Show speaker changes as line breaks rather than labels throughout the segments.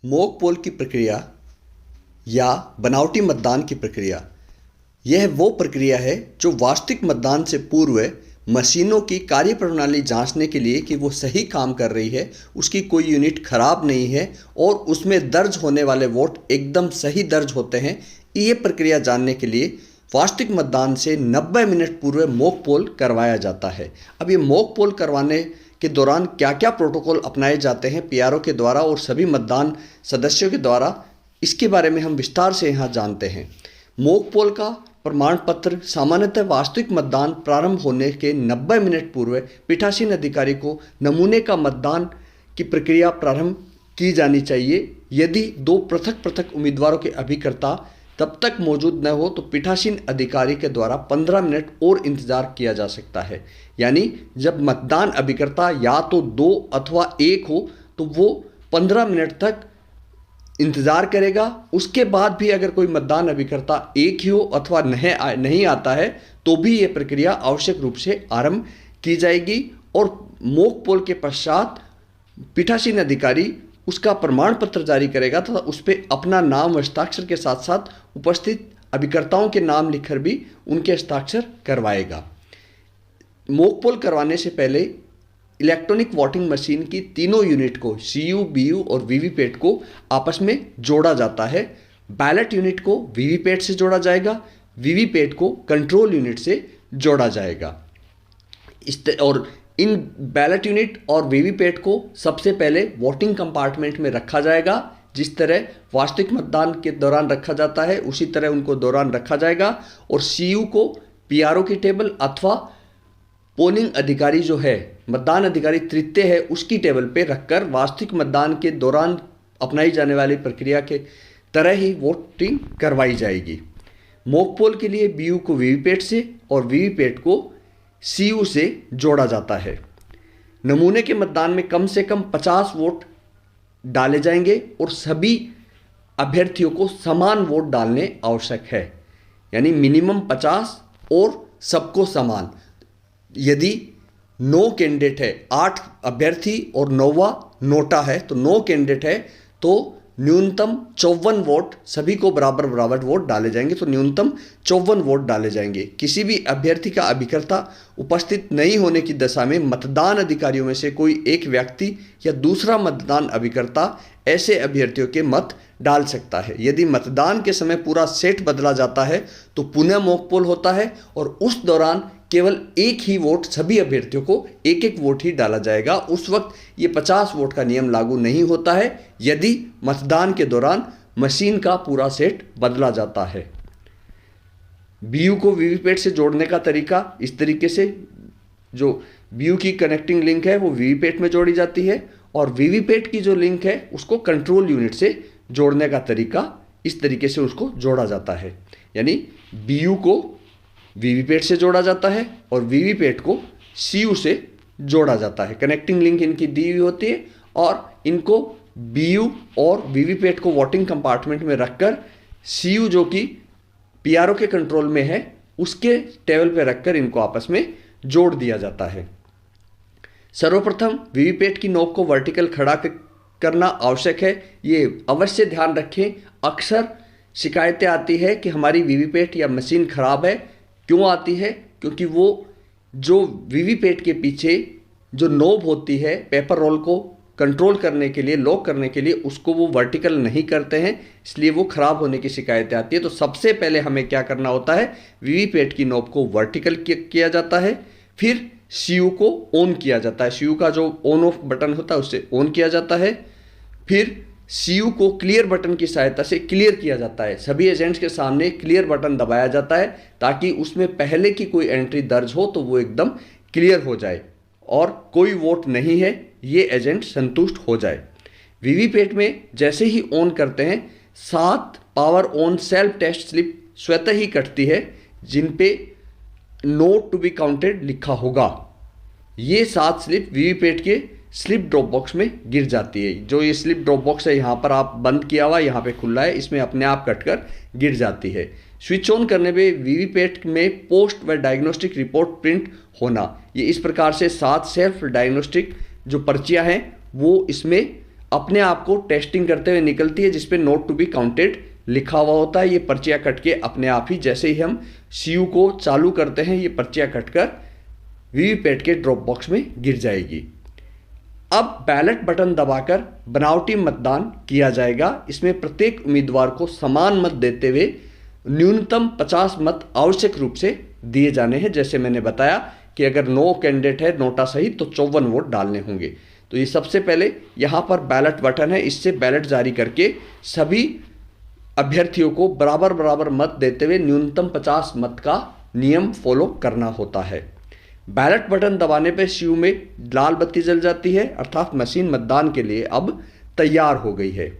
Mock poll की प्रक्रिया या बनावटी मतदान की प्रक्रिया, यह वो प्रक्रिया है जो वास्तविक मतदान से पूर्व मशीनों की कार्यप्रणाली जांचने के लिए कि वो सही काम कर रही है, उसकी कोई यूनिट खराब नहीं है और उसमें दर्ज होने वाले वोट एकदम सही दर्ज होते हैं। ये प्रक्रिया जानने के लिए वास्तविक मतदान से 90 मिनट पूर्व मॉक पोल करवाया जाता है। अब ये मॉक पोल करवाने के दौरान क्या क्या प्रोटोकॉल अपनाए जाते हैं पीआरओ के द्वारा और सभी मतदान सदस्यों के द्वारा, इसके बारे में हम विस्तार से यहाँ जानते हैं। मॉक पोल का प्रमाण पत्र सामान्यतः वास्तविक मतदान प्रारंभ होने के 90 मिनट पूर्व पीठासीन अधिकारी को नमूने का मतदान की प्रक्रिया प्रारंभ की जानी चाहिए। यदि दो पृथक पृथक उम्मीदवारों के अभिकर्ता तब तक मौजूद न हो तो पीठासीन अधिकारी के द्वारा 15 मिनट और इंतजार किया जा सकता है। यानी जब मतदान अभिकर्ता या तो 2 अथवा 1 हो तो वो 15 मिनट तक इंतज़ार करेगा। उसके बाद भी अगर कोई मतदान अभिकर्ता 1 ही हो अथवा नहीं आता है तो भी ये प्रक्रिया आवश्यक रूप से आरंभ की जाएगी और मॉक पोल के पश्चात पीठासीन अधिकारी उसका प्रमाण पत्र जारी करेगा तथा उस पर अपना नाम व हस्ताक्षर के साथ साथ उपस्थित अभिकर्ताओं के नाम लिखकर भी उनके हस्ताक्षर करवाएगा। मॉक पोल करवाने से पहले इलेक्ट्रॉनिक वोटिंग मशीन की तीनों यूनिट को सीयू, बीयू और वीवीपैट को आपस में जोड़ा जाता है। बैलेट यूनिट को वीवीपैट से जोड़ा जाएगा, वीवीपैट को कंट्रोल यूनिट से जोड़ा जाएगा। और इन बैलेट यूनिट और वीवीपैट को सबसे पहले वोटिंग कंपार्टमेंट में रखा जाएगा। जिस तरह वास्तविक मतदान के दौरान रखा जाता है उसी तरह उनको दौरान रखा जाएगा और सीयू को पीआरओ की टेबल अथवा पोलिंग अधिकारी जो है, मतदान अधिकारी तृतीय है, उसकी टेबल पे रखकर वास्तविक मतदान के दौरान अपनाई जाने वाली प्रक्रिया के तरह ही वोटिंग करवाई जाएगी। मॉक पोल के लिए बीयू को वीवीपैट से और वीवीपैट को सीयू से जोड़ा जाता है। नमूने के मतदान में कम से कम 50 वोट डाले जाएंगे और सभी अभ्यर्थियों को समान वोट डालने आवश्यक है, यानी मिनिमम 50 और सबको समान। यदि 9 कैंडिडेट है, 8 अभ्यर्थी और 9वां नोटा है तो 9 कैंडिडेट है तो न्यूनतम 54 वोट, सभी को बराबर बराबर वोट डाले जाएंगे तो न्यूनतम 54 वोट डाले जाएंगे। किसी भी अभ्यर्थी का अभिकर्ता उपस्थित नहीं होने की दशा में मतदान अधिकारियों में से कोई एक व्यक्ति या दूसरा मतदान अभिकर्ता ऐसे अभ्यर्थियों के मत डाल सकता है। यदि मतदान के समय पूरा सेट बदला जाता है तो पुनः मॉक पोल होता है और उस दौरान केवल एक ही वोट, सभी अभ्यर्थियों को एक एक वोट ही डाला जाएगा। उस वक्त ये 50 वोट का नियम लागू नहीं होता है यदि मतदान के दौरान मशीन का पूरा सेट बदला जाता है। बीयू को वीवीपैट से जोड़ने का तरीका इस तरीके से, जो बीयू की कनेक्टिंग लिंक है वो वीवीपैट में जोड़ी जाती है और वीवीपैट की जो लिंक है उसको कंट्रोल यूनिट से जोड़ने का तरीका इस तरीके से उसको जोड़ा जाता है। यानी बीयू को वीवीपैट से जोड़ा जाता है और वीवीपैट को सीयू से जोड़ा जाता है। कनेक्टिंग लिंक इनकी दी हुई होती है और इनको बीयू और वीवीपैट को वोटिंग कंपार्टमेंट में रखकर सीयू जो कि पीआरओ के कंट्रोल में है उसके टेबल पे रखकर इनको आपस में जोड़ दिया जाता है। सर्वप्रथम वीवीपैट की नोक को वर्टिकल खड़ा करना आवश्यक है। ये अवश्य ध्यान रखें, अक्सर शिकायतें आती है कि हमारी वीवीपैट या मशीन खराब है। क्यों आती है? क्योंकि वो जो वीवीपैट के पीछे जो नोब होती है पेपर रोल को कंट्रोल करने के लिए, लॉक करने के लिए, उसको वो वर्टिकल नहीं करते हैं, इसलिए वो ख़राब होने की शिकायतें आती है। तो सबसे पहले हमें क्या करना होता है, वीवीपैट की नोब को वर्टिकल किया जाता है, फिर सीयू को ऑन किया जाता है। सीयू का जो ऑन ऑफ बटन होता है उससे ऑन किया जाता है, फिर सीयू को क्लियर बटन की सहायता से क्लियर किया जाता है। सभी एजेंट्स के सामने क्लियर बटन दबाया जाता है ताकि उसमें पहले की कोई एंट्री दर्ज हो तो वो एकदम क्लियर हो जाए और कोई वोट नहीं है ये एजेंट संतुष्ट हो जाए। वीवीपैट में जैसे ही ऑन करते हैं 7 power on self test slip स्वतः ही कटती है जिन पे नोट टू बी काउंटेड लिखा होगा। ये 7 स्लिप वीवीपैट के स्लिप ड्रॉप बॉक्स में गिर जाती है। जो ये स्लिप ड्रॉप बॉक्स है यहाँ पर आप बंद किया हुआ, यहाँ पे खुला है, इसमें अपने आप कटकर गिर जाती है। स्विच ऑन करने पे वीवीपैट में पोस्ट व डायग्नोस्टिक रिपोर्ट प्रिंट होना, ये इस प्रकार से 7 सेल्फ डायग्नोस्टिक जो पर्चियाँ हैं वो इसमें अपने आप को टेस्टिंग करते हुए निकलती है, जिसपे नोट टू बी काउंटेड लिखा हुआ होता है। ये पर्चियाँ कट के अपने आप ही जैसे ही हम सीयू को चालू करते हैं, ये पर्चियाँ कटकर वीवीपैट के ड्रॉप बॉक्स में गिर जाएगी। अब बैलेट बटन दबाकर बनावटी मतदान किया जाएगा। इसमें प्रत्येक उम्मीदवार को समान मत देते हुए न्यूनतम 50 मत आवश्यक रूप से दिए जाने हैं। जैसे मैंने बताया कि अगर 9 कैंडिडेट है नोटा सहित तो 54 वोट डालने होंगे। तो ये सबसे पहले यहाँ पर बैलेट बटन है, इससे बैलेट जारी करके सभी अभ्यर्थियों को बराबर बराबर मत देते हुए न्यूनतम 50 मत का नियम फॉलो करना होता है। बैलेट बटन दबाने पर सीयू में लाल बत्ती जल जाती है, अर्थात मशीन मतदान के लिए अब तैयार हो गई है।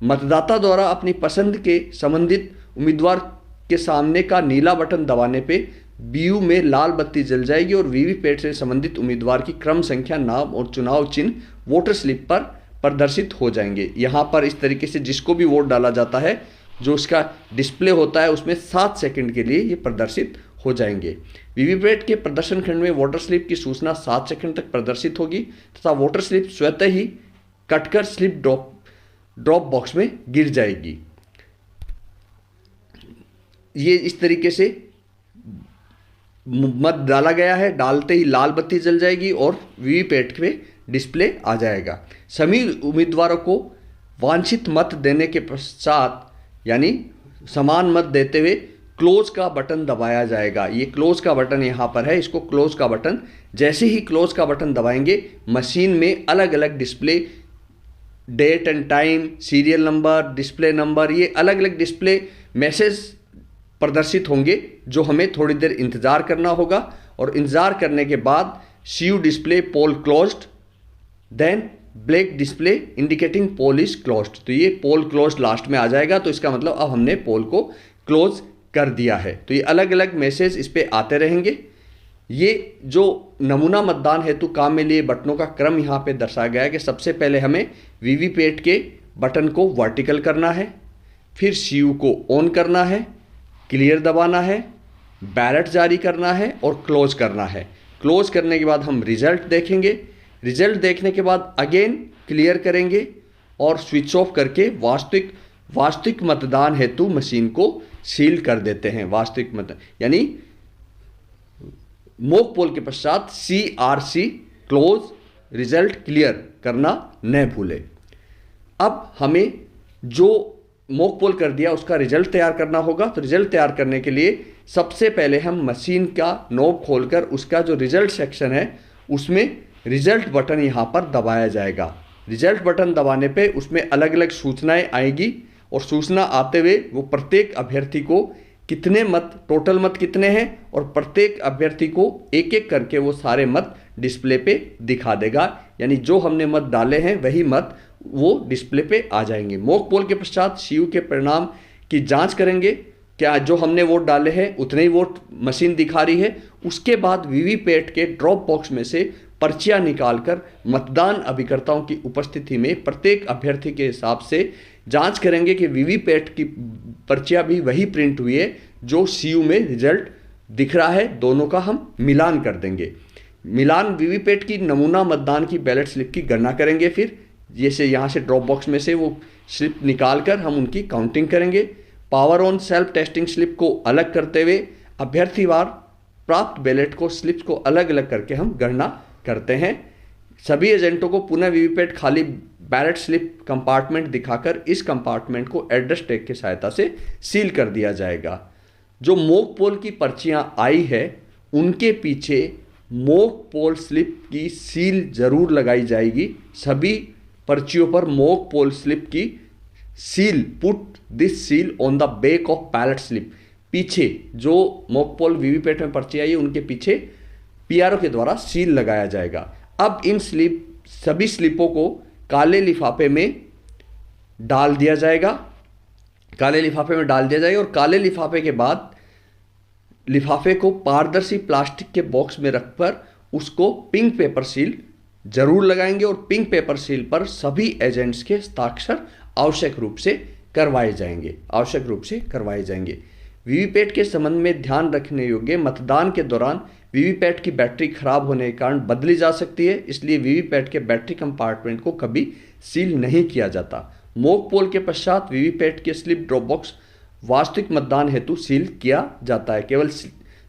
मतदाता द्वारा अपनी पसंद के संबंधित उम्मीदवार के सामने का नीला बटन दबाने पे बीयू में लाल बत्ती जल जाएगी और वीवीपैट से संबंधित उम्मीदवार की क्रम संख्या, नाम और चुनाव चिन्ह वोटर स्लिप पर प्रदर्शित हो जाएंगे। यहाँ पर इस तरीके से जिसको भी वोट डाला जाता है, जो उसका डिस्प्ले होता है उसमें 7 सेकंड के लिए ये प्रदर्शित हो जाएंगे। वीवीपैट के प्रदर्शन खंड में वोटर स्लिप की सूचना 7 सेकंड तक प्रदर्शित होगी तथा वोटर स्लिप स्वतः ही कटकर स्लिप ड्रॉप बॉक्स में गिर जाएगी। ये इस तरीके से मत डाला गया है, डालते ही लाल बत्ती जल जाएगी और वीवीपैट पे डिस्प्ले आ जाएगा। सभी उम्मीदवारों को वांछित मत देने के पश्चात यानी समान मत देते हुए क्लोज का बटन दबाया जाएगा। ये क्लोज का बटन यहाँ पर है, इसको क्लोज का बटन, जैसे ही क्लोज का बटन दबाएंगे मशीन में अलग अलग display, date and time, serial number, display number, ये अलग अलग डिस्प्ले मैसेज प्रदर्शित होंगे, जो हमें थोड़ी देर इंतज़ार करना होगा। और इंतज़ार करने के बाद CU display poll closed, then black display indicating poll is closed. तो ये पोल क्लोज्ड लास्ट में आ जाएगा, तो इसका मतलब अब हमने पोल को क्लोज कर दिया है। तो ये अलग अलग मैसेज इस पे आते रहेंगे। ये जो नमूना मतदान हेतु काम में लिए बटनों का क्रम यहाँ पे दर्शाया गया है कि सबसे पहले हमें वीवीपैट के बटन को वर्टिकल करना है, फिर सीयू को ऑन करना है, क्लियर दबाना है, बैलेट जारी करना है और क्लोज करना है। क्लोज करने के बाद हम रिजल्ट देखेंगे। रिजल्ट देखने के बाद अगेन क्लियर करेंगे और स्विच ऑफ करके वास्तविक मतदान हेतु मशीन को सील कर देते हैं। वास्तविक मतदान यानी मॉक पोल के पश्चात CRC क्लोज रिजल्ट क्लियर करना न भूले। अब हमें जो मॉक पोल कर दिया उसका रिजल्ट तैयार करना होगा। तो रिजल्ट तैयार करने के लिए सबसे पहले हम मशीन का नॉब खोलकर उसका जो रिजल्ट सेक्शन है उसमें रिजल्ट बटन यहाँ पर दबाया जाएगा। रिजल्ट बटन दबाने पे उसमें अलग अलग सूचनाएं आएगी और सूचना आते हुए वो प्रत्येक अभ्यर्थी को कितने मत, टोटल मत कितने हैं और प्रत्येक अभ्यर्थी को एक एक करके वो सारे मत डिस्प्ले पे दिखा देगा। यानी जो हमने मत डाले हैं वही मत वो डिस्प्ले पे आ जाएंगे। मॉक पोल के पश्चात सीयू के परिणाम की जांच करेंगे, क्या जो हमने वोट डाले हैं उतने ही वोट मशीन दिखा रही है। उसके बाद वीवीपैट के ड्रॉप बॉक्स में से पर्चियां निकालकर मतदान अभिकर्ताओं की उपस्थिति में प्रत्येक अभ्यर्थी के हिसाब से जांच करेंगे कि वीवीपैट की पर्चियां भी वही प्रिंट हुई है जो सीयू में रिजल्ट दिख रहा है। दोनों का हम मिलान कर देंगे। मिलान वीवीपैट की नमूना मतदान की बैलेट स्लिप की गणना करेंगे। फिर जैसे यहाँ से ड्रॉप बॉक्स में से वो स्लिप निकाल कर हम उनकी काउंटिंग करेंगे। Power on self testing slip को अलग करते हुए अभ्यर्थीवार प्राप्त बैलेट को स्लिप्स को अलग अलग करके हम गणना करते हैं। सभी एजेंटों को पुनः वीवीपैट खाली बैलेट स्लिप कंपार्टमेंट दिखाकर इस कंपार्टमेंट को एड्रेस टैग की सहायता से सील कर दिया जाएगा। जो मॉक पोल की पर्चियां आई है उनके पीछे मॉक पोल स्लिप की सील जरूर लगाई जाएगी। सभी पर्चियों पर मॉक पोल स्लिप की seal, put this seal on the back of ballot slip, पीछे जो मॉक पोल वीवीपैट में पर्ची आई है उनके पीछे पीआरओ के द्वारा सील लगाया जाएगा। अब इन सभी स्लिपों को काले लिफाफे में डाल दिया जाएगा। और काले लिफाफे के बाद लिफाफे को पारदर्शी प्लास्टिक के बॉक्स में रखकर उसको पिंक पेपर सील जरूर लगाएंगे और पिंक पेपर सील पर सभी एजेंट्स के हस्ताक्षर आवश्यक रूप से करवाए जाएंगे। वीवीपैट के संबंध में ध्यान रखने योग्य, मतदान के दौरान वीवीपैट की बैटरी खराब होने के कारण बदली जा सकती है, इसलिए वीवीपैट के बैटरी कंपार्टमेंट को कभी सील नहीं किया जाता। मॉक पोल के पश्चात वीवीपैट के स्लिप ड्रॉप बॉक्स वास्तविक मतदान हेतु सील किया जाता है। केवल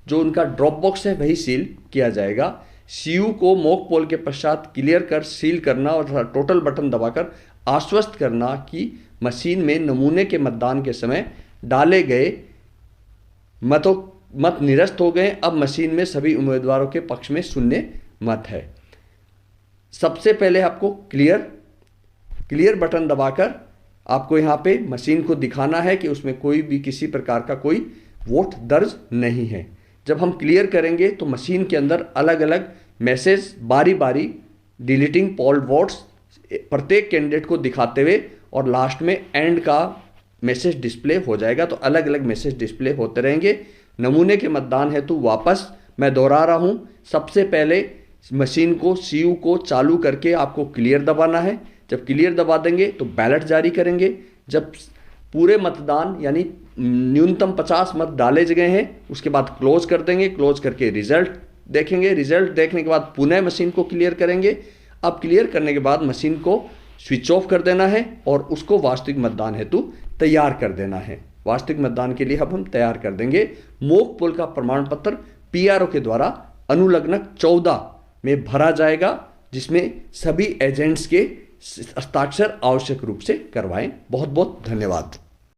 जो उनका ड्रॉप बॉक्स है वही सील किया जाएगा। सीयू को मॉक पोल के पश्चात क्लियर कर सील करना और टोटल बटन दबाकर आश्वस्त करना कि मशीन में नमूने के मतदान के समय डाले गए मत निरस्त हो गए। अब मशीन में सभी उम्मीदवारों के पक्ष में शून्य मत है। सबसे पहले आपको क्लियर बटन दबाकर आपको यहाँ पे मशीन को दिखाना है कि उसमें कोई भी किसी प्रकार का कोई वोट दर्ज नहीं है। जब हम क्लियर करेंगे तो मशीन के अंदर अलग अलग मैसेज बारी बारी डिलीटिंग पोल्ड वोट्स प्रत्येक कैंडिडेट को दिखाते हुए और लास्ट में एंड का मैसेज डिस्प्ले हो जाएगा। तो अलग अलग मैसेज डिस्प्ले होते रहेंगे। नमूने के मतदान हेतु वापस मैं दोहरा रहा हूँ, सबसे पहले मशीन को सीयू को चालू करके आपको क्लियर दबाना है। जब क्लियर दबा देंगे तो बैलेट जारी करेंगे। जब पूरे मतदान यानी न्यूनतम 50 मत डाले गए हैं उसके बाद क्लोज कर देंगे। क्लोज करके रिजल्ट देखेंगे। रिजल्ट देखने के बाद पुनः मशीन को क्लियर करेंगे। अब क्लियर करने के बाद मशीन को स्विच ऑफ कर देना है और उसको वास्तविक मतदान हेतु तैयार कर देना है। वास्तविक मतदान के लिए अब हम तैयार कर देंगे। मॉक पोल का प्रमाण पत्र पीआरओ के द्वारा अनुलग्नक 14 में भरा जाएगा, जिसमें सभी एजेंट्स के हस्ताक्षर आवश्यक रूप से करवाएं। बहुत बहुत धन्यवाद।